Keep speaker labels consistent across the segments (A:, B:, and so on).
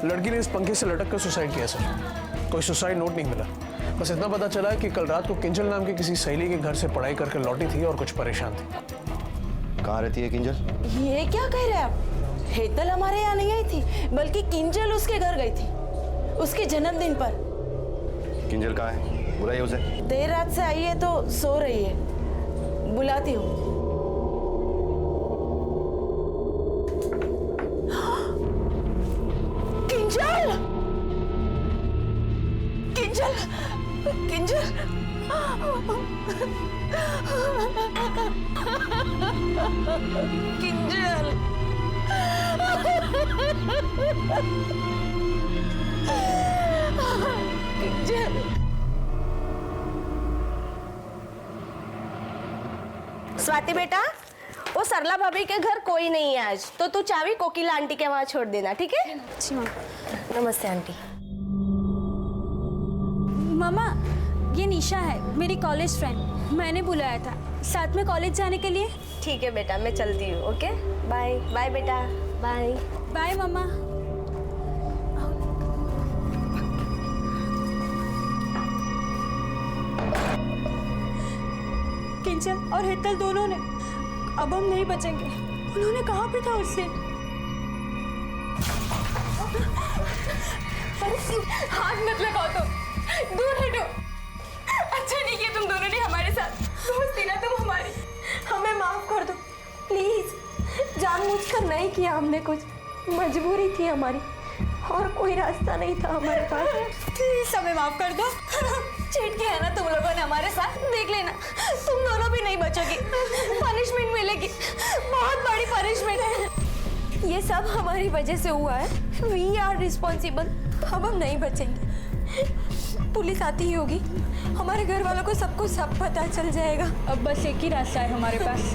A: लड़की ने इस पंखे से लटक कर सुसाइड किया सर। कोई सुसाइड नोट नहीं मिला। बस इतना पता चला है कि कल रात को किंजल नाम की किसी सहेली के घर से पढ़ाई करके लौटी थी और कुछ परेशान थी।
B: कहाँ रहती है किंजल?
C: ये क्या कह रहे हैं आप? हेतल हमारे यहाँ नहीं आई थी, बल्कि किंजल उसके घर गई थी उसके जन्मदिन पर।
B: किंजल कहाँ है? बुलाइए उसे।
C: देर रात से आई है तो सो रही है, बुलाती हूँ। किंजल! किंजल! किंजल! किंजल! किंजल!
D: स्वाति बेटा, वो सरला भाभी के घर कोई नहीं है आज, तो तू चाबी कोकिला आंटी के वहाँ छोड़ देना, ठीक है?
E: अच्छी माँ।
D: नमस्ते आंटी।
E: मामा, ये निशा है, मेरी कॉलेज फ्रेंड। मैंने बुलाया था साथ में कॉलेज जाने के लिए।
D: ठीक है बेटा, मैं चलती हूँ। ओके, बाय बाय बेटा, बाय
E: बाय मामा। किंजल और हेतल दोनों ने, अब हम नहीं बचेंगे। उन्होंने कहा भी था उससे।
C: हाथ मत लगाओ, तो दूर हटो। अच्छा नहीं किया तुम दोनों ने हमारे साथ। दोस्ती ना तुम हमारी, हमें माफ कर दो प्लीज। जानबूझकर नहीं किया हमने कुछ, मजबूरी थी हमारी और कोई रास्ता नहीं था हमारे पास। प्लीज हमें माफ कर दो। चीट किया है ना तुम लोगों ने हमारे साथ, देख लेना तुम दोनों भी नहीं बचोगी। पनिशमेंट मिलेगी, बहुत बड़ी पनिशमेंट है। ये सब हमारी वजह से हुआ है। We are responsible. अब हम नहीं बचेंगे। पुलिस आती ही होगी, हमारे घर वालों को सबको सब पता चल जाएगा।
E: अब बस एक ही रास्ता है हमारे पास।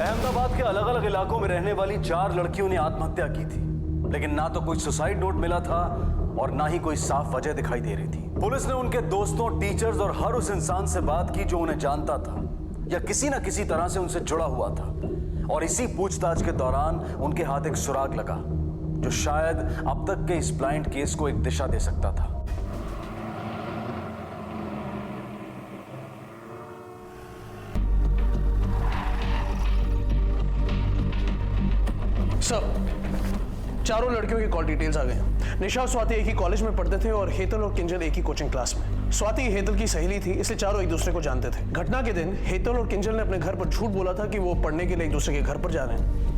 F: अहमदाबाद के अलग अलग इलाकों में रहने वाली 4 लड़कियों ने आत्महत्या की थी, लेकिन ना तो कोई सुसाइड नोट मिला था और ना ही कोई साफ वजह दिखाई दे रही थी। पुलिस ने उनके दोस्तों, टीचर्स और हर उस इंसान से बात की जो उन्हें जानता था या किसी ना किसी तरह से उनसे जुड़ा हुआ था, और इसी पूछताछ के दौरान उनके हाथ एक सुराग लगा जो शायद अब तक के इस ब्लाइंड केस को एक दिशा दे सकता था।
A: सब चारों लड़कियों की कॉल डिटेल्स आ गए हैं। निशा और स्वाति एक ही कॉलेज में पढ़ते थे और हेतल और किंजल एक ही कोचिंग क्लास में। स्वाति हेतल की सहेली थी, इसलिए चारों एक दूसरे को जानते थे। घटना के दिन हेतल और किंजल ने अपने घर पर झूठ बोला था कि वो पढ़ने के लिए एक दूसरे के घर पर जा रहे हैं।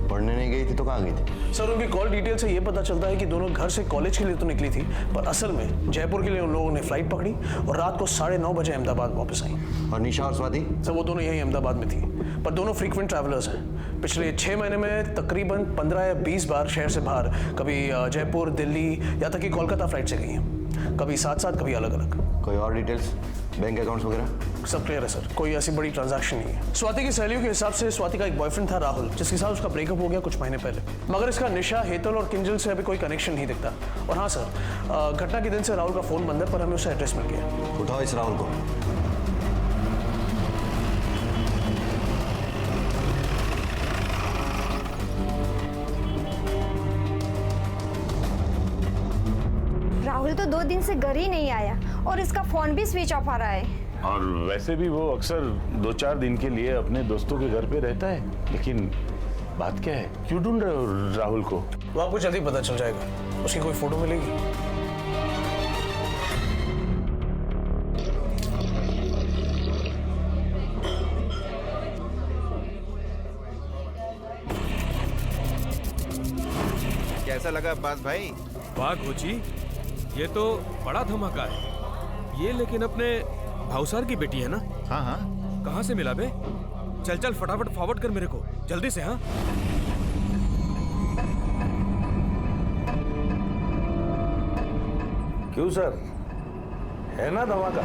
B: पढ़ने नहीं गई थी तो कहाँ गई थी?
A: सर, उनकी कॉल डिटेल से ये पता चलता है कि दोनों घर से कॉलेज के लिए तो निकली थी, पर असल में जयपुर के लिए उन लोगों ने फ्लाइट पकड़ी और रात को 9:30 बजे अहमदाबाद वापस आई।
B: और निशा और स्वाति?
A: सर, वो दोनों यहीं अहमदाबाद में थी, पर दोनों फ्रीक्वेंट ट्रैवलर्स हैं। पिछले 6 महीने में तकरीबन 15 या 20 बार शहर से बाहर, कभी जयपुर, दिल्ली, या तक कि कोलकाता फ्लाइट से गई हैं। कभी साथ साथ, कभी अलग अलग।
B: कोई और डिटेल्स, बैंक अकाउंट्स वगैरह?
A: सब क्लियर है सर, कोई ऐसी बड़ी ट्रांजैक्शन नहीं है। स्वाति की सहेलियों के हिसाब से स्वाति का एक बॉयफ्रेंड था राहुल, जिसके साथ उसका ब्रेकअप हो गया कुछ महीने पहले, मगर इसका निशा, हेतल और किंजल से अभी कोई कनेक्शन नहीं दिखता। और हाँ सर, घटना के दिन से राहुल का फोन बंद है, पर हमें उसका एड्रेस मिल गया।
B: उठाओ इस राहुल को।
G: राहुल तो 2 दिन से घर ही नहीं आया और इसका फोन भी स्विच ऑफ आ रहा है।
H: और वैसे भी वो अक्सर 2-4 दिन के लिए अपने दोस्तों के घर पे रहता है। लेकिन बात क्या है, क्यों ढूंढ रहे हो राहुल को?
A: वो आपको जल्दी पता चल जाएगा। उसकी कोई फोटो मिलेगी?
I: कैसा लगा अब्बास भाई? वाह कोची, ये तो बड़ा धमाका है। ये लेकिन अपने भावसार की बेटी है ना?
J: हाँ हाँ।
I: कहाँ से मिला बे? चल चल फटाफट फॉरवर्ड कर मेरे को, जल्दी से। हाँ
H: क्यों सर, है ना धमाका?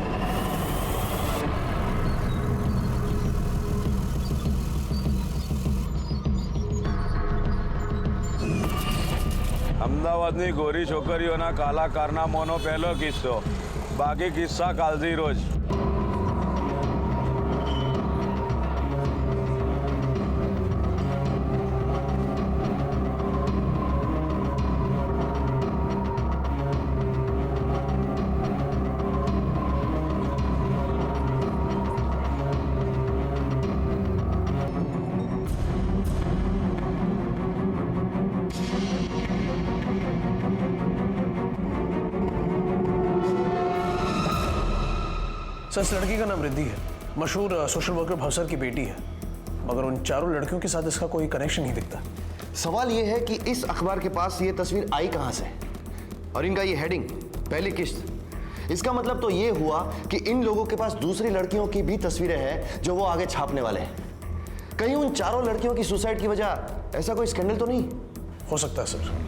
H: અમદાવાદની ગોરી છોકરીઓના કાલા કારનામાનો પહેલો કિસ્સો, બાકી કિસ્સા કાલથી રોજ.
A: सर, इस लड़की का नाम रिद्धि है, मशहूर सोशल वर्कर भावसर की बेटी है, मगर उन चारों लड़कियों के साथ इसका कोई कनेक्शन नहीं दिखता।
B: सवाल यह है कि इस अखबार के पास ये तस्वीर आई कहां से, और इनका ये हेडिंग पहली किस्त। इसका मतलब तो ये हुआ कि इन लोगों के पास दूसरी लड़कियों की भी तस्वीरें हैं जो वो आगे छापने वाले हैं। कहीं उन चारों लड़कियों की सुसाइड की वजह ऐसा कोई स्कैंडल तो नहीं
A: हो सकता है सर।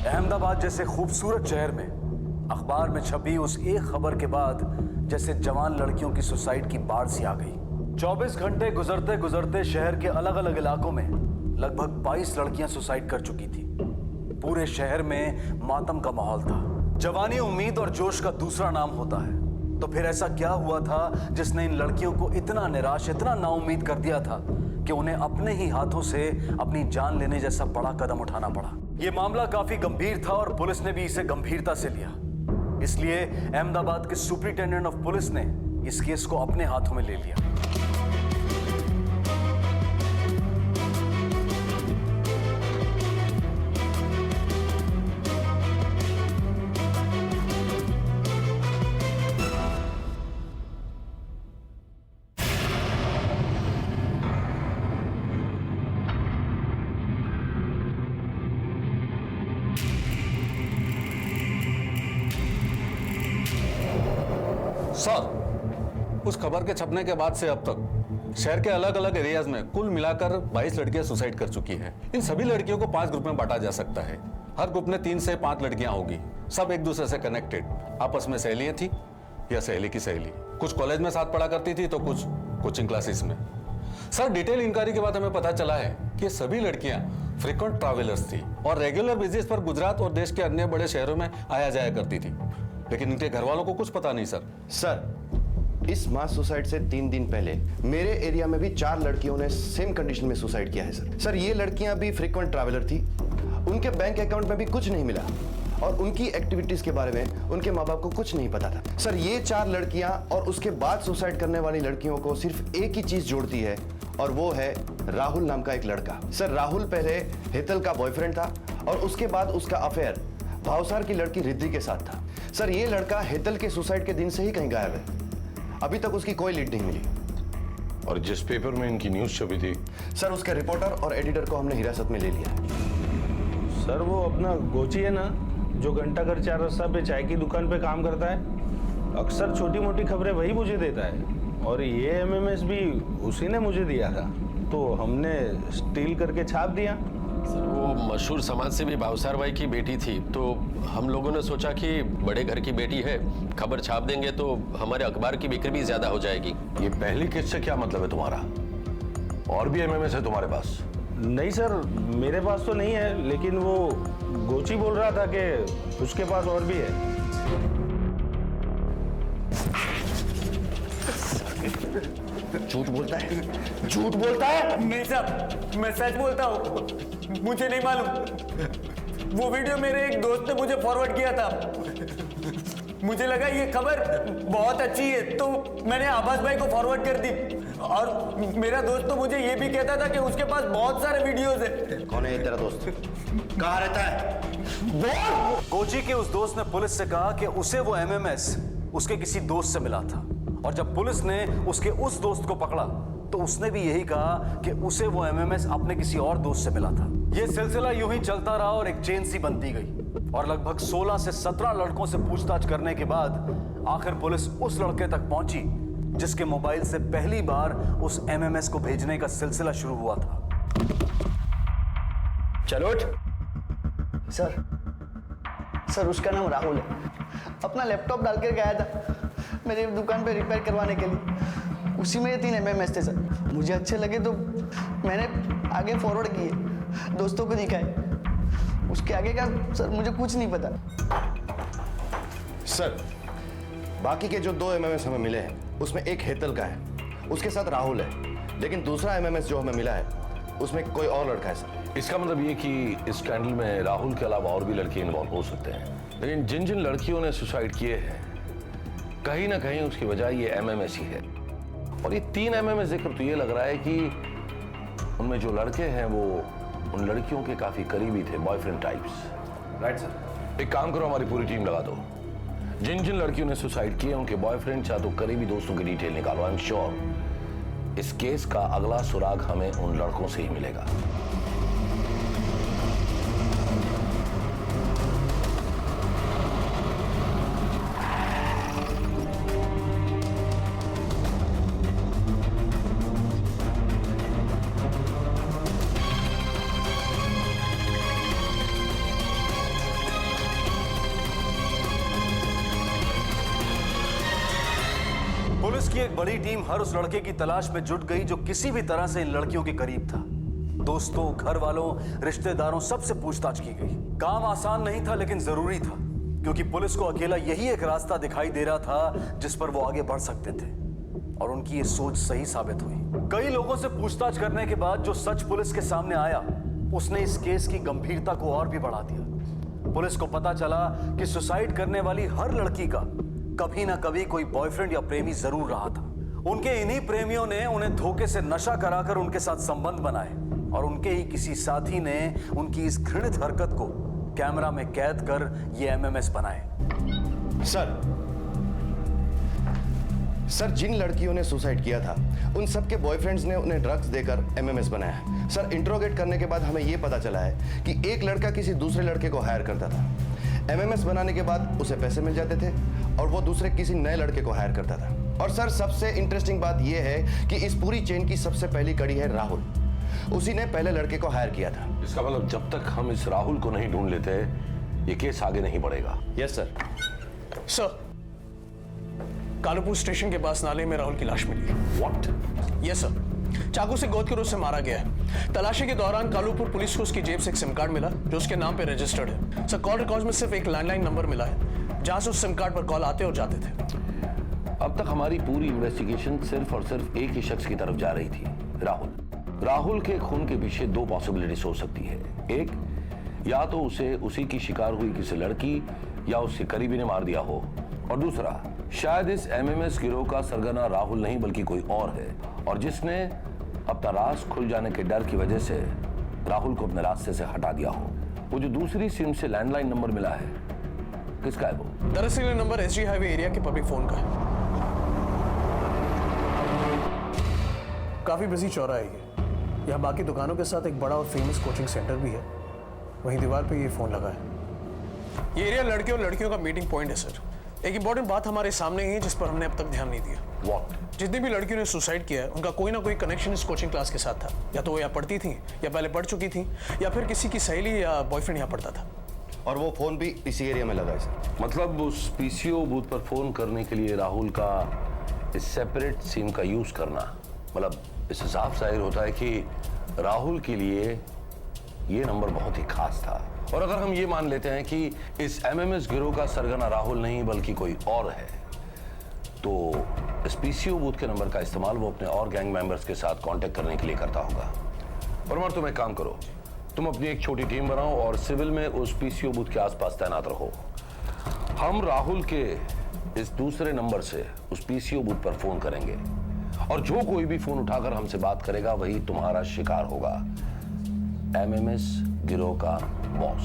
F: अहमदाबाद जैसे खूबसूरत शहर में अखबार में छपी उस एक खबर के बाद जैसे जवान लड़कियों की सुसाइड की बाढ़ सी आ गई। 24 घंटे गुजरते गुजरते शहर के अलग अलग इलाकों में लगभग 22 लड़कियां सुसाइड कर चुकी थी। पूरे शहर में मातम का माहौल था। जवानी उम्मीद और जोश का दूसरा नाम होता है। तो फिर ऐसा क्या हुआ था जिसने इन लड़कियों को इतना निराश, इतना नाउम्मीद कर दिया था कि उन्हें अपने ही हाथों से अपनी जान लेने जैसा बड़ा कदम उठाना पड़ा। यह मामला काफी गंभीर था और पुलिस ने भी इसे गंभीरता से लिया। इसलिए अहमदाबाद के सुपरिटेंडेंट ऑफ पुलिस ने इस केस को अपने हाथों में ले लिया।
K: सर, उस खबर के छपने के बाद से अब तक शहर के अलग अलग एरियाज में कुल मिलाकर 22 लड़कियां सुसाइड कर चुकी हैं। इन सभी लड़कियों को 5 ग्रुप में बांटा जा सकता है। हर ग्रुप में 3 से 5 लड़कियां होगी। सब एक दूसरे से कनेक्टेड, आपस में सहेलियां थी या सहेली की सहेली। कुछ कॉलेज में साथ पढ़ा करती थी तो कुछ कोचिंग क्लासेस में। सर, डिटेल इंक्वायरी के बाद हमें पता चला है कि सभी लड़कियां फ्रीक्वेंट ट्रैवलर्स थी और रेगुलर बेसिस पर गुजरात और देश के अन्य बड़े शहरों में आया जाया करती थी। लेकिन इनके घर वालों को कुछ पता नहीं।
B: सर, इस मास सुसाइड से 3 दिन पहले मेरे एरिया में भी 4 लड़कियों ने सेम कंडीशन में सुसाइड किया है। सर, ये लड़कियां भी फ्रीक्वेंट ट्रैवलर थी। उनके बैंक अकाउंट में भी कुछ नहीं मिला और उनकी एक्टिविटीज के बारे में उनके माँ बाप को कुछ नहीं पता था। सर, ये 4 लड़कियां और उसके बाद सुसाइड करने वाली लड़कियों को सिर्फ एक ही चीज जोड़ती है और वो है राहुल नाम का एक लड़का। सर राहुल पहले हेतल का बॉयफ्रेंड था और उसके बाद उसका अफेयर भावसार की लड़की रिद्धि के साथ था। सर ये लड़का हेतल के सुसाइड के दिन से ही कहीं गायब है। अभी तक उसकी कोई लीड नहीं मिली।
H: और जिस पेपर में इनकी न्यूज छपी थी,
B: सर उसके रिपोर्टर और एडिटर को हमने हिरासत में ले लिया है।
H: सर वो अपना गोची है ना, जो घंटा घर 4 रास्ता पे चाय की दुकान पे काम करता है, अक्सर छोटी मोटी खबरें वही मुझे देता है। और ये एमएमएस भी उसी ने मुझे दिया था, तो हमने स्टील करके छाप दिया।
J: सर वो मशहूर समाज सेवी भावसार भाई की बेटी थी, तो हम लोगों ने सोचा कि बड़े घर की बेटी है, खबर छाप देंगे तो हमारे अखबार की बिक्री भी ज्यादा हो जाएगी।
H: ये पहली किस्त से क्या मतलब है तुम्हारा? और भी एमएमएस है तुम्हारे पास? नहीं सर, मेरे पास तो नहीं है, लेकिन वो गोची बोल रहा था कि उसके पास और भी है।
B: झूठ बोलता है, झूठ बोलता है।
L: नहीं साहब, मैं सच बोलता हूँ, मुझे नहीं मालूम। वो वीडियो मेरे एक दोस्त ने मुझे फॉरवर्ड किया था। मुझे लगा ये खबर बहुत अच्छी है, तो मैंने आभास भाई को फॉरवर्ड कर दी। और मेरा दोस्त तो मुझे ये भी कहता था कि उसके पास बहुत सारे वीडियोस है।
B: कौन है ये तेरा दोस्त? कहाँ रहता है?
F: कोची के उस दोस्त ने पुलिस से कहा कि उसे वो एमएमएस उसके किसी दोस्त से मिला था, और जब पुलिस ने उसके उस दोस्त को पकड़ा तो उसने भी यही कहा कि उसे वो एमएमएस अपने किसी और दोस्त से मिला था। यह सिलसिला यूं ही चलता रहा और एक चेन सी बनती गई, और लगभग 16 से 17 लड़कों से पूछताछ करने के बाद आखिर पुलिस उस लड़के तक पहुंची जिसके मोबाइल से पहली बार उस एमएमएस को भेजने का सिलसिला शुरू हुआ था।
L: चलो
M: सर उसका नाम राहुल है। अपना लैपटॉप डाल कर गया था मेरी दुकान पे रिपेयर करवाने के लिए। उसी में ये 3 एमएमएस थे सर। मुझे अच्छे लगे तो मैंने आगे फॉरवर्ड किए, दोस्तों को दिखाए। उसके आगे का सर मुझे कुछ नहीं पता।
B: सर बाकी के जो 2 एमएमएस हमें मिले हैं उसमें एक हेतल का है, उसके साथ राहुल है, लेकिन दूसरा एमएमएस जो हमें मिला है उसमें कोई और लड़का है सर।
H: इसका मतलब ये कि इस स्कैंडल में राहुल के अलावा और भी लड़के इन्वॉल्व हो सकते हैं, लेकिन जिन जिन लड़कियों ने सुसाइड किए हैं कहीं ना कहीं उसकी वजह ये एमएमएस ही है। और ये 3 एमएमएस देखकर तो ये लग रहा है कि उनमें जो लड़के हैं वो उन लड़कियों के काफी करीबी थे, बॉयफ्रेंड टाइप्स।
B: Right sir.
H: एक काम करो, हमारी पूरी टीम लगा दो। जिन जिन लड़कियों ने सुसाइड किए उनके बॉयफ्रेंड या तो करीबी दोस्तों की डिटेल निकालो। आई एम श्योर इस केस का अगला सुराग हमें उन लड़कों से ही मिलेगा।
F: पुलिस की एक बड़ी टीम हर उस लड़के की तलाश में जुट गई जो किसी भी तरह से इन लड़कियों के करीब था। दोस्तों, घर वालों, रिश्तेदारों, सबसे पूछताछ की गई। काम आसान नहीं था लेकिन जरूरी था, क्योंकि पुलिस को अकेला यही एक रास्ता दिखाई दे रहा था जिस पर वो आगे बढ़ सकते थे, और उनकी ये सोच सही साबित हुई। कई लोगों से पूछताछ करने के बाद जो सच पुलिस के सामने आया उसने इस केस की गंभीरता को और भी बढ़ा दिया। पुलिस को पता चला कि सुसाइड करने वाली हर लड़की का कभी ना कभी कोई बॉयफ्रेंड या प्रेमी जरूर रहा था। उनके इन्हीं प्रेमियों ने उन्हें धोखे से नशा कराकर उनके साथ संबंध बनाए, और उनके ही किसी साथी ने उनकी इस घृणित हरकत को कैमरा में कैद कर ये एमएमएस बनाए।
B: सर जिन लड़कियों ने सुसाइड किया था उन सबके बॉयफ्रेंड्स ने उन्हें ड्रग्स देकर एमएमएस बनाया। सर इंट्रोगेट करने के बाद हमें यह पता चला है कि एक लड़का किसी दूसरे लड़के को हायर करता था। एमएमएस बनाने के बाद उसे पैसे मिल जाते थे और वो दूसरे किसी नए लड़के को हायर करता था। और सर सबसे इंटरेस्टिंग बात यह है कि इस पूरी चेन की सबसे पहली कड़ी है राहुल। उसी ने पहले लड़के को हायर किया था।
H: इसका मतलब जब तक हम इस राहुल को नहीं ढूंढ लेते ये केस आगे नहीं बढ़ेगा।
B: Yes sir.
A: Sir, Kalupur station के पास नाले में राहुल की लाश मिली।
H: व्हाट?
A: यस सर, चाकू से गोद कर उससे मारा गया है। तलाशी के दौरान कालूपुर पुलिस को उसकी जेब से एक सिम कार्ड मिला जो उसके नाम पे रजिस्टर्ड है। सर कॉल रिकॉर्ड्स में सिर्फ एक लैंडलाइन नंबर मिला है जहां से उस सिम कार्ड पर कॉल आते और जाते थे।
H: अब तक हमारी पूरी इन्वेस्टिगेशन सिर्फ और सिर्फ एक ही शख्स की तरफ जा रही थी, राहुल। राहुल के खून के पीछे 2 पॉसिबिलिटीज हो सकती है। एक, या तो उसे उसी की शिकार हुई किसी लड़की या उसके करीबी ने मार दिया हो, और दूसरा, शायद इस एमएमएस गिरोह का सरगना राहुल नहीं बल्कि कोई और है, और जिसने अपना राज खुल जाने के डर की वजह से राहुल को अपने रास्ते से हटा दिया हो। वो जो दूसरी सिम से लैंडलाइन नंबर मिला है, किसका है वो?
A: दरअसल ये नंबर एसजी हाईवे एरिया के पब्लिक फोन का है। काफी बिजी चौराहा है ये। यहाँ बाकी दुकानों के साथ एक बड़ा और फेमस कोचिंग सेंटर भी है। वहीं दीवार पे ये फोन लगा है। ये एरिया लड़के और लड़कियों का मीटिंग पॉइंट है सर। एक इंपॉर्टेंट बात हमारे सामने ही है जिस पर हमने अब तक ध्यान नहीं दिया।
H: What?
A: जितनी भी लड़कियों ने सुसाइड किया है उनका कोई ना कोई कनेक्शन इस कोचिंग क्लास के साथ था। या तो वो यहाँ पढ़ती थी, या पहले पढ़ चुकी थी, या फिर किसी की सहेली या बॉयफ्रेंड यहाँ पढ़ता था।
B: और वो फोन भी इसी एरिया में लगा है सर।
H: मतलब उस पीसीओ बूथ पर फोन करने के लिए राहुल का इस सेपरेट सिम का यूज करना, मतलब इससे साफ जाहिर होता है कि राहुल के लिए ये नंबर बहुत ही खास था। और अगर हम ये मान लेते हैं कि इस एमएमएस गिरोह का सरगना राहुल नहीं बल्कि कोई और है, तो इस पीसीओ बूथ के नंबर का इस्तेमाल वो अपने और गैंग मेंबर्स के साथ कांटेक्ट करने के लिए करता होगा। परमार, तुम एक काम करो, तुम अपनी एक छोटी टीम बनाओ और सिविल में उस पीसीओ बूथ के आसपास तैनात रहो। हम राहुल के इस दूसरे नंबर से उस पीसीओ बूथ पर फोन करेंगे और जो कोई भी फोन उठाकर हमसे बात करेगा वही तुम्हारा शिकार होगा, एमएमएस गिरोह का बॉस।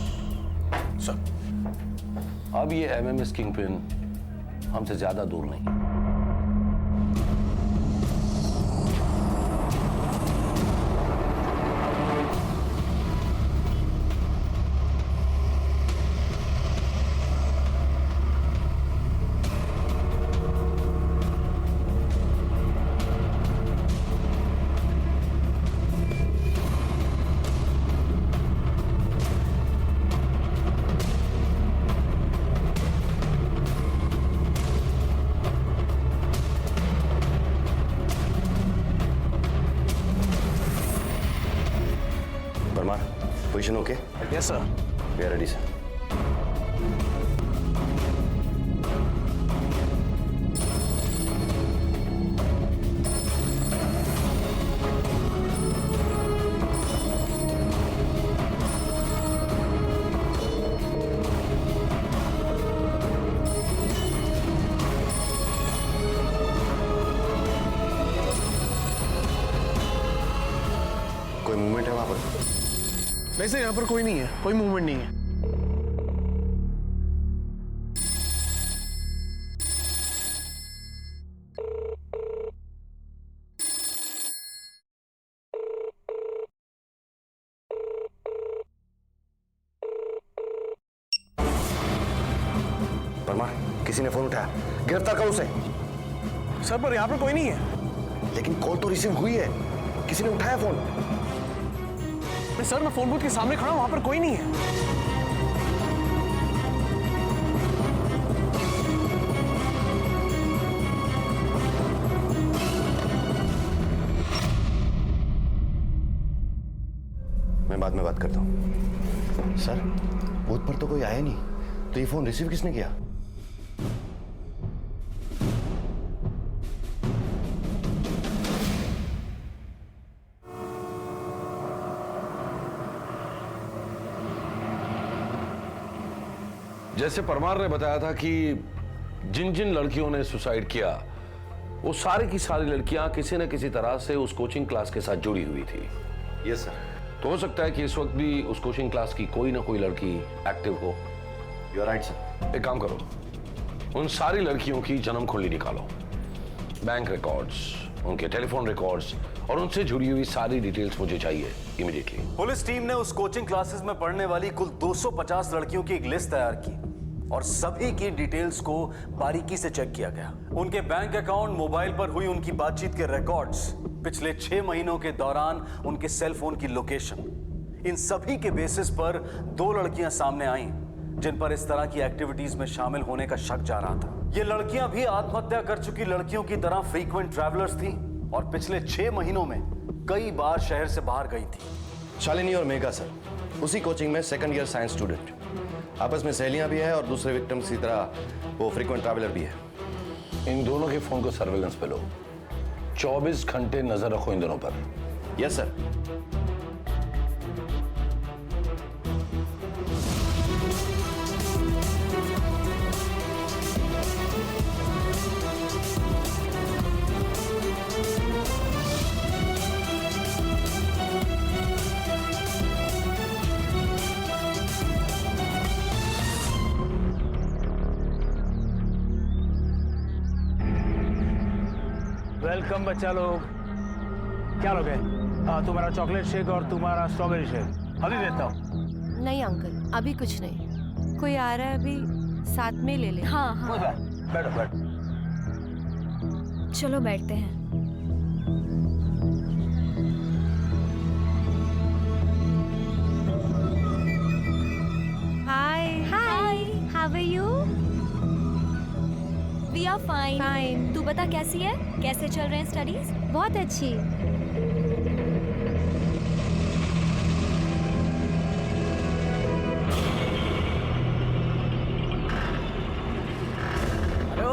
H: सर, अब ये एमएमएस किंगपिन हमसे ज्यादा दूर नहीं।
B: Position okay?
A: Yes, sir.
B: We are ready, sir. कोई मूवमेंट है वहां पर?
A: वैसे यहाँ पर कोई नहीं है, कोई मूवमेंट नहीं है।
B: परमार, किसी ने फोन उठाया, गिरफ्तार करो उसे।
A: सर, पर यहाँ पर कोई नहीं है।
B: लेकिन कॉल तो रिसीव हुई है, किसी ने उठाया फोन।
A: सर, मैं फोन बूथ के सामने खड़ा हूं, वहां पर कोई नहीं है।
B: मैं बाद में बात करता हूं। सर, बूथ पर तो कोई आया नहीं, तो ये फोन रिसीव किसने किया?
H: जैसे परमार ने बताया था कि जिन जिन लड़कियों ने सुसाइड किया वो सारी की सारी लड़कियां किसी न किसी तरह से उस कोचिंग क्लास के साथ जुड़ी हुई थी।
B: Yes sir.
H: तो हो सकता है कि इस वक्त भी उस कोचिंग क्लास की कोई ना कोई लड़की एक्टिव हो।
B: You are right sir.
H: एक काम करो, उन सारी लड़कियों की जन्म कुंडली निकालो, बैंक रिकॉर्ड्स, उनके टेलीफोन रिकॉर्ड्स और उनसे जुड़ी हुई सारी डिटेल्स मुझे चाहिए इमीडिएटली।
F: पुलिस टीम ने उस कोचिंग क्लासेस में पढ़ने वाली कुल 250 लड़कियों की एक लिस्ट तैयार की और सभी की डिटेल्स को बारीकी से चेक किया गया। उनके बैंक अकाउंट, मोबाइल पर हुई उनकी बातचीत के रिकॉर्ड्स, पिछले 6 महीनों के दौरान उनके सेल फोन की लोकेशन, इन सभी के बेसिस पर 2 लड़कियां सामने आईं जिन पर इस तरह की एक्टिविटीज में शामिल होने का शक जा रहा था। ये लड़कियां भी आत्महत्या कर चुकी लड़कियों की तरह फ्रीक्वेंट ट्रैवलर्स थीं और पिछले 6 महीनों में कई बार शहर से बाहर गई थी।
B: शालिनी और मेघा सर, उसी कोचिंग में सेकंड ईयर साइंस स्टूडेंट, आपस में सहेलियां भी है और दूसरे विक्टिम्स की तरह वो फ्रीक्वेंट ट्रैवलर भी है।
H: इन दोनों के फोन को सर्वेलेंस पे लो, 24 घंटे नजर रखो इन दोनों पर।
B: Yes sir.
L: वेलकम बच्चा लोग। क्या लोग है? तुम्हारा चॉकलेट शेक और तुम्हारा स्ट्रॉबेरी शेक अभी भेजता हूँ।
D: नहीं अंकल, अभी कुछ नहीं। कोई आ रहा है, अभी साथ में ले ले। हाँ हाँ,
L: बैठो बैठो।
E: चलो बैठते हैं।
D: Hi hi, how are you?
E: We are fine.
D: Fine.
E: तू बता कैसी है, कैसे चल रहे हैं स्टडीज?
D: बहुत अच्छी।
L: Hello.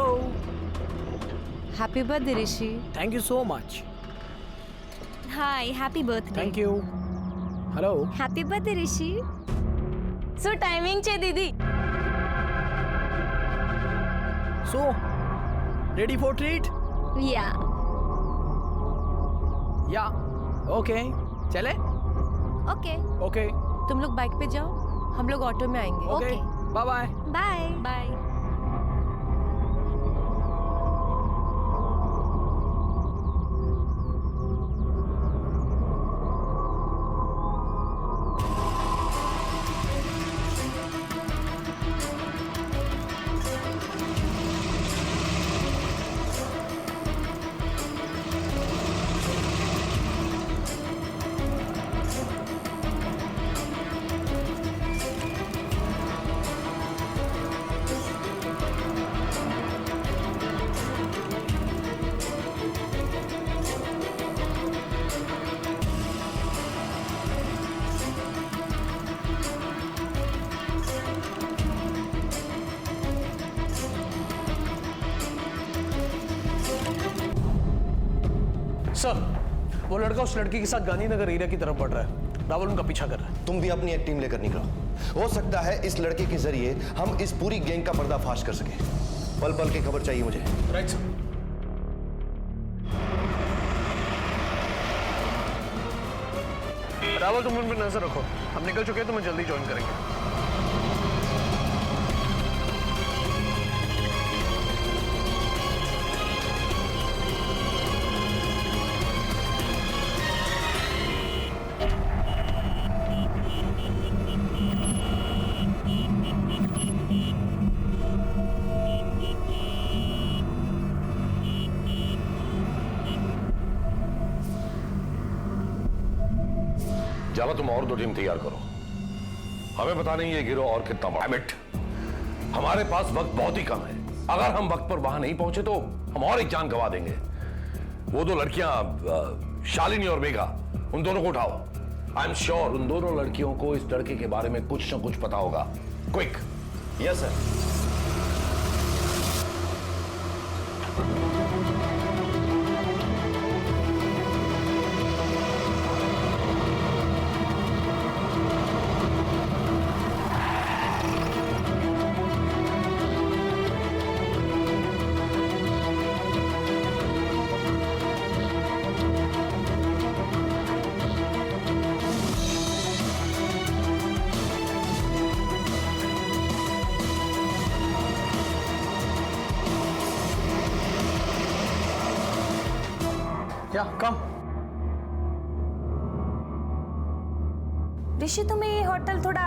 D: Happy birthday Rishi.
L: Thank you so much.
E: Hi, happy birthday.
L: Thank you. Hello.
D: Happy birthday Rishi. So timing छे दीदी।
L: So ready for treat?
D: या
L: ओके चले।
D: ओके।
L: ओके
D: तुम लोग बाइक पे जाओ, हम लोग ऑटो में आएंगे।
L: Okay bye bye.
D: Bye
E: bye.
A: Sir, वो लड़का उस लड़की के साथ गांधीनगर एरिया की तरफ बढ़ रहा है। राहुल उनका पीछा कर रहा है।
B: तुम भी अपनी एक टीम लेकर निकलो। हो सकता है इस लड़के के जरिए हम इस पूरी गैंग का पर्दाफाश कर सके। पल पल की खबर चाहिए मुझे।
A: Right sir. राहुल, तुम उन पर नजर रखो। हम निकल चुके हैं, तो मैं जल्दी ज्वाइन करेंगे।
H: जावा, तुम और 2 टीम तैयार करो। हमें पता नहीं ये गिरोह और कितना बड़ा है। हमारे पास वक्त बहुत ही कम है। अगर हम वक्त पर वहां नहीं पहुंचे तो हम और एक जान गंवा देंगे। वो 2 लड़कियां शालिनी और मेघा, उन दोनों को उठाओ। आई एम श्योर उन दोनों लड़कियों को इस लड़के के बारे में कुछ न कुछ पता होगा। क्विक।
B: Yes sir.
A: या कम।
D: ऋषि, तुम्हें ये होटल थोड़ा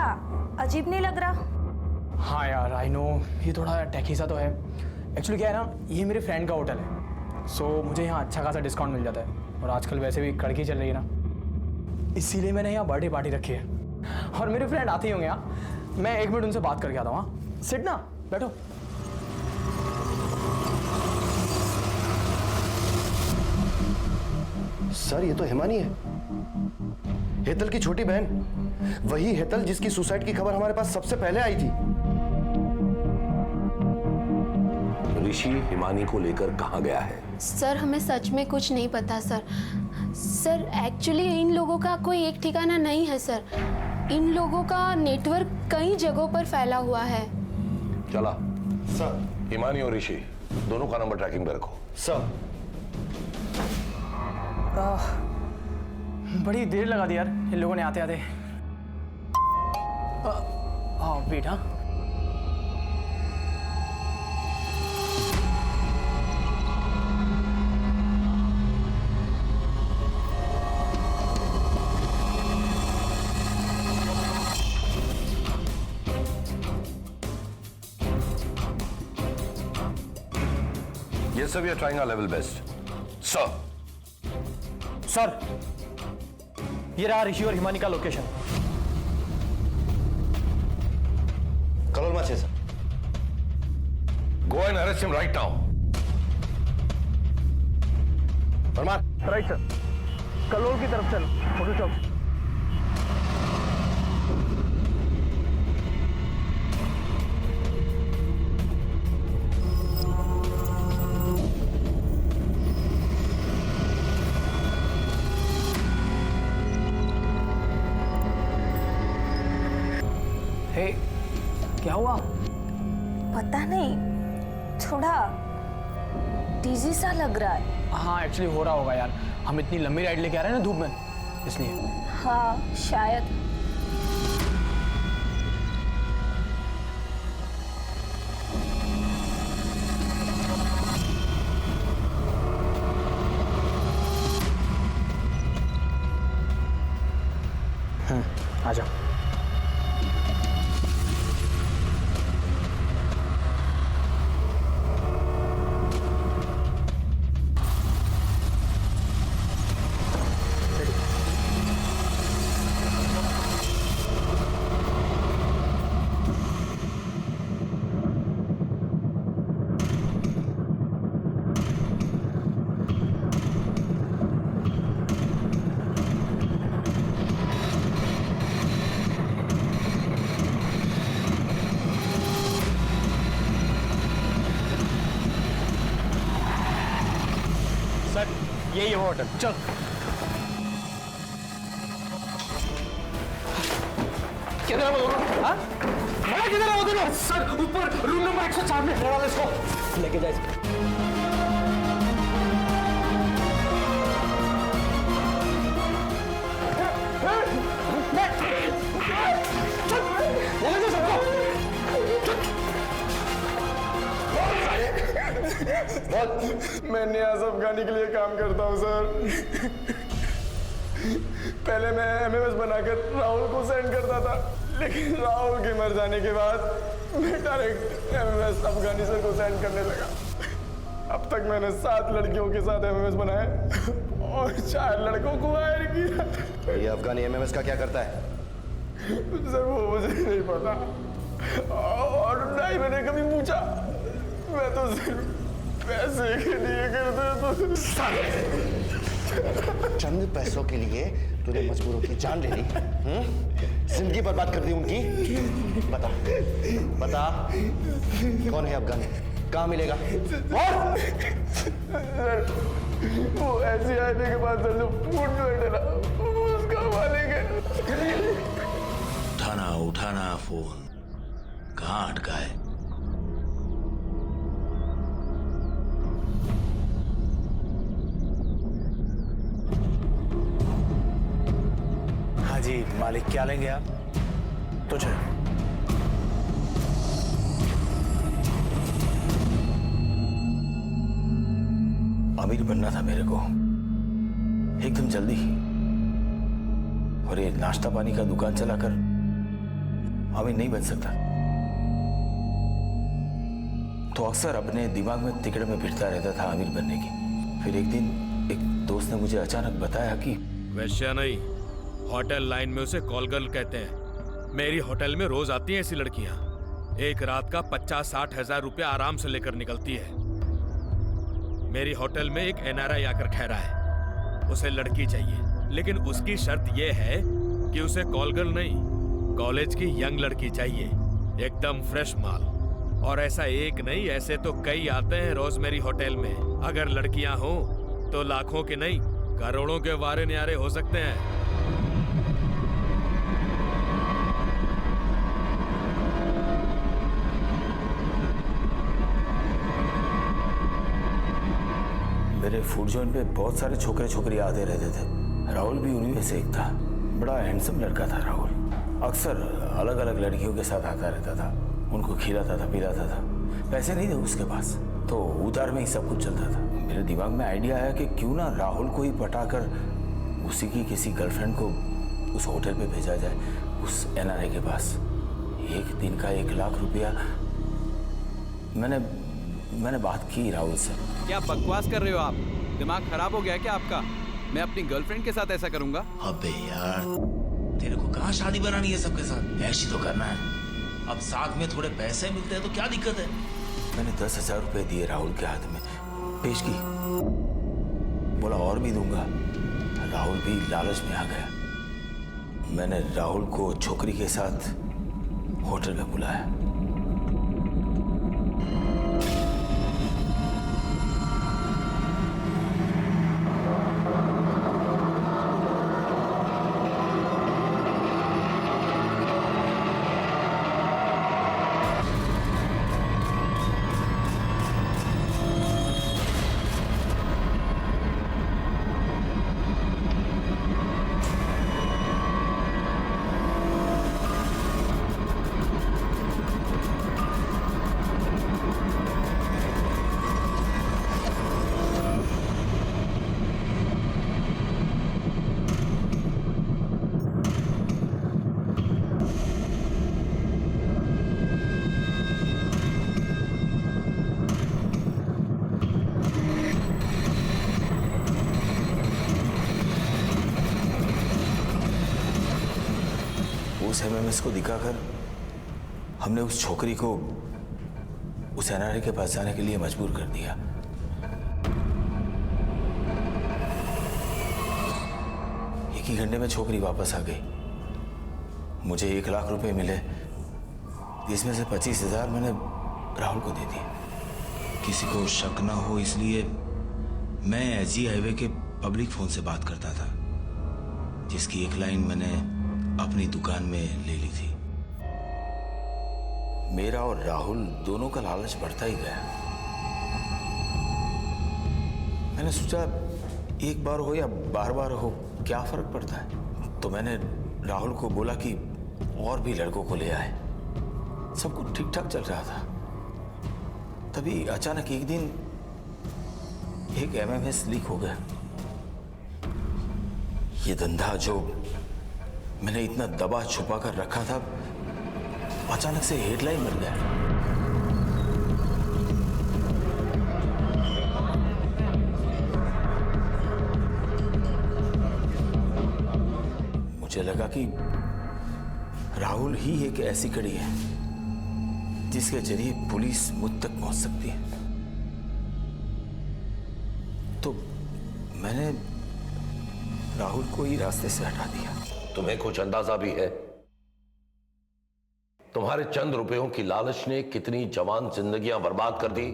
D: अजीब नहीं लग रहा?
L: हाँ यार, आई नो ये थोड़ा टैकी सा तो है। एक्चुअली क्या है ना, ये मेरे फ्रेंड का होटल है। सो मुझे यहाँ अच्छा खासा डिस्काउंट मिल जाता है। और आजकल वैसे भी कड़की चल रही है ना, इसीलिए मैंने यहाँ बर्थडे पार्टी रखी है। और मेरे फ्रेंड आते ही होंगे यहाँ। मैं 1 मिनट उनसे बात करके आता हूँ। हाँ, सिट ना, बैठो।
B: सर, ये तो हिमानी है, हेतल की छोटी बहन। वही हेतल जिसकी सुसाइड की खबर हमारे पास सबसे पहले आई थी।
H: ऋषि हिमानी को लेकर कहाँ गया है?
C: सर, हमें सच में कुछ नहीं पता सर। सर, एक्चुअली इन लोगों का कोई एक ठिकाना नहीं है सर। इन लोगों का नेटवर्क कई जगहों पर फैला हुआ है।
H: चला
B: सर।
H: हिमानी और ऋषि दोनों का नंबर ट्रैकिंग पे रखो।
B: सर।
L: बड़ी देर लगा दी यार इन लोगों ने आते आते। वेट। हाँ,
H: Yes, sir, we are trying our level best. Sir.
L: Sir, ये रहा ऋषि और हिमानी का लोकेशन।
B: कलोल में 6 sir.
H: Go and arrest him right now.
B: Parmar.
A: Right sir, Kalol की तरफ चल, होटल चौक।
L: हे, क्या हुआ?
D: पता नहीं, थोड़ा डिजी सा लग रहा है।
L: हाँ एक्चुअली हो रहा होगा यार, हम इतनी लंबी राइड लेके आ रहे हैं ना धूप में, इसलिए।
D: हाँ शायद।
L: आ जाओ। सर, यही है वो होटल, चल। किधर है वो दोनों? हाँ? मैं किधर है वो दोनों? सर, ऊपर रूम नंबर 104 में। ले वाले इसको, लेके जाए इसको।
N: मैं न्याज अफगानी के लिए काम करता हूँ सर। पहले मैं एमएमएस बनाकर राहुल को सेंड करता था, लेकिन राहुल के मर जाने के बाद मैं डायरेक्ट एमएमएस अफगानी सर को सेंड करने लगा। अब तक मैंने 7 लड़कियों के साथ एमएमएस बनाए और 4 लड़कों को हायर किया।
B: ये अफगानी एमएमएस का क्या करता है?
N: सर वो मुझे नहीं पता और ना ही मैंने कभी पूछा। मैं तो सिर्फ पैसे के लिए करता तो।
B: चंद पैसों के लिए तूने मजबूरों की जान ले ली, जिंदगी बर्बाद कर दी उनकी। बता बता कौन है अफगानी, कहाँ मिलेगा? और
N: सर वो ऐसी आदमी के पास सर जो फूड जो है ना उसका मालिक है।
O: उठाना फोन, कहाँ अटका है?
L: हाँ जी मालिक, क्या लेंगे आप? तुझे
O: अमीर बनना था मेरे को, एकदम जल्दी। और ये नाश्ता पानी का दुकान चलाकर अमीर नहीं बन सकता। तो अक्सर अपने दिमाग में तिकड़े में फिरता रहता था अमीर बनने की। फिर एक दिन एक दोस्त ने मुझे अचानक बताया कि
I: वैश्या नहीं, होटल लाइन में उसे कॉल गर्ल कहते हैं। मेरी होटल में रोज आती हैं ऐसी लड़कियां। एक रात का 50-60 हजार रुपया आराम से लेकर निकलती है। मेरी होटल में एक एनआरआई आकर ठहरा है, उसे लड़की चाहिए, लेकिन उसकी शर्त यह है कि उसे कॉल गर्ल नहीं, कॉलेज की यंग लड़की चाहिए, एकदम फ्रेश माल। और ऐसा एक नहीं, ऐसे तो कई आते हैं रोज मेरी होटल में। अगर लड़कियां हो तो लाखों के नहीं, करोड़ों के वारे न्यारे हो सकते हैं।
O: मेरे फूड जॉइंट पे बहुत सारे छोकरे छोकरी आते रहते थे। राहुल भी उन्हीं में से एक था। बड़ा हैंडसम लड़का था राहुल। अक्सर अलग अलग लड़कियों के साथ आता रहता था, उनको खिलाता था, पिलाता था। पैसे नहीं थे उसके पास, तो उधार में ही सब कुछ चलता था। मेरे दिमाग में आइडिया आया कि क्यों ना राहुल को ही पटाकर उसी की किसी गर्लफ्रेंड को उस होटल पे भेजा जाए, उस एनआरआई के पास। एक दिन का 1 लाख रुपया मैंने मैंने बात की राहुल से।
P: क्या बकवास कर रहे हो आप? दिमाग खराब हो गया क्या आपका? मैं अपनी गर्लफ्रेंड के साथ ऐसा करूंगा?
O: अबे यार, तेरे को कहाँ शादी बनानी है सबके साथ? ऐसी तो करना है। अब साथ में थोड़े पैसे मिलते हैं तो क्या दिक्कत है? मैंने 10,000 रुपए दिए राहुल के हाथ में, पेश की, बोला और भी दूंगा। राहुल भी लालच में आ गया। मैंने राहुल को छोकरी के साथ होटल में बुलाया। उस एमएमएस को दिखाकर हमने उस छोकरी को उस एनआरआई के पास जाने के लिए मजबूर कर दिया। एक ही घंटे में छोकरी वापस आ गई। मुझे 1 लाख रुपए मिले, जिसमें से 25,000 मैंने राहुल को दे दिए। किसी को शक ना हो इसलिए मैं एजी हाईवे के पब्लिक फोन से बात करता था, जिसकी एक लाइन मैंने अपनी दुकान में ले ली थी। मेरा और राहुल दोनों का लालच बढ़ता ही गया। मैंने सोचा एक बार हो या बार बार हो क्या फर्क पड़ता है। तो मैंने राहुल को बोला कि और भी लड़कों को ले आए। सब कुछ ठीक ठाक चल रहा था। तभी अचानक एक दिन एक एमएमएस लीक हो गया। ये धंधा जो मैंने इतना दबा छुपा कर रखा था, अचानक से हेडलाइन बन गया। मुझे लगा कि राहुल ही एक ऐसी कड़ी है जिसके जरिए पुलिस मुझ तक पहुंच सकती है। तो मैंने राहुल को ही रास्ते से हटा दिया।
H: तुम्हें कुछ अंदाजा भी है तुम्हारे चंद रुपयों की लालच ने कितनी जवान जिंदगियां बर्बाद कर दी?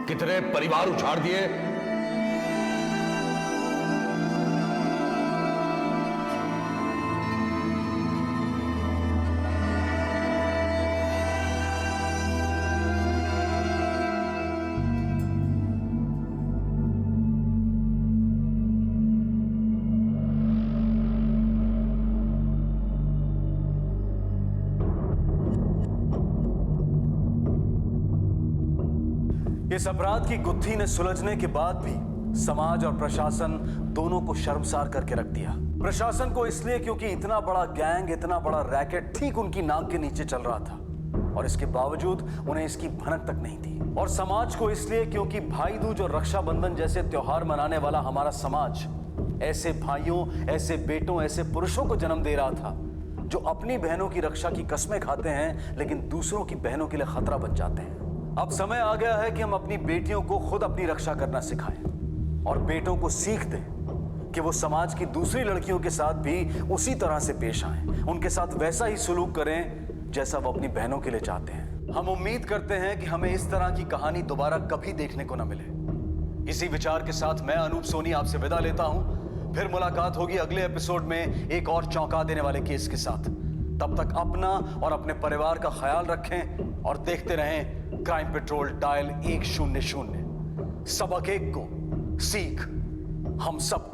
H: कितने परिवार उछाड़ दिए।
F: इस अपराध की गुत्थी ने सुलझने के बाद भी समाज और प्रशासन दोनों को शर्मसार करके रख दिया। प्रशासन को इसलिए क्योंकि इतना बड़ा गैंग, इतना बड़ा रैकेट ठीक उनकी नाक के नीचे चल रहा था और इसके बावजूद उन्हें इसकी भनक तक नहीं थी। और समाज को इसलिए क्योंकि भाई दूज और रक्षाबंधन जैसे त्योहार मनाने वाला हमारा समाज ऐसे भाइयों, ऐसे बेटों, ऐसे पुरुषों को जन्म दे रहा था जो अपनी बहनों की रक्षा की कस्में खाते हैं लेकिन दूसरों की बहनों के लिए खतरा बन जाते हैं। अब समय आ गया है कि हम अपनी बेटियों को खुद अपनी रक्षा करना सिखाएं और बेटों को सीख दें कि वो समाज की दूसरी लड़कियों के साथ भी उसी तरह से पेश आएं, उनके साथ वैसा ही सुलूक करें जैसा वो अपनी बहनों के लिए चाहते हैं। हम उम्मीद करते हैं कि हमें इस तरह की कहानी दोबारा कभी देखने को न मिले। इसी विचार के साथ मैं अनूप सोनी आपसे विदा लेता हूं। फिर मुलाकात होगी अगले एपिसोड में एक और चौंका देने वाले केस के साथ। तब तक अपना और अपने परिवार का ख्याल रखें और देखते रहें क्राइम पेट्रोल डायल 100। सबक एक को सीख हम सब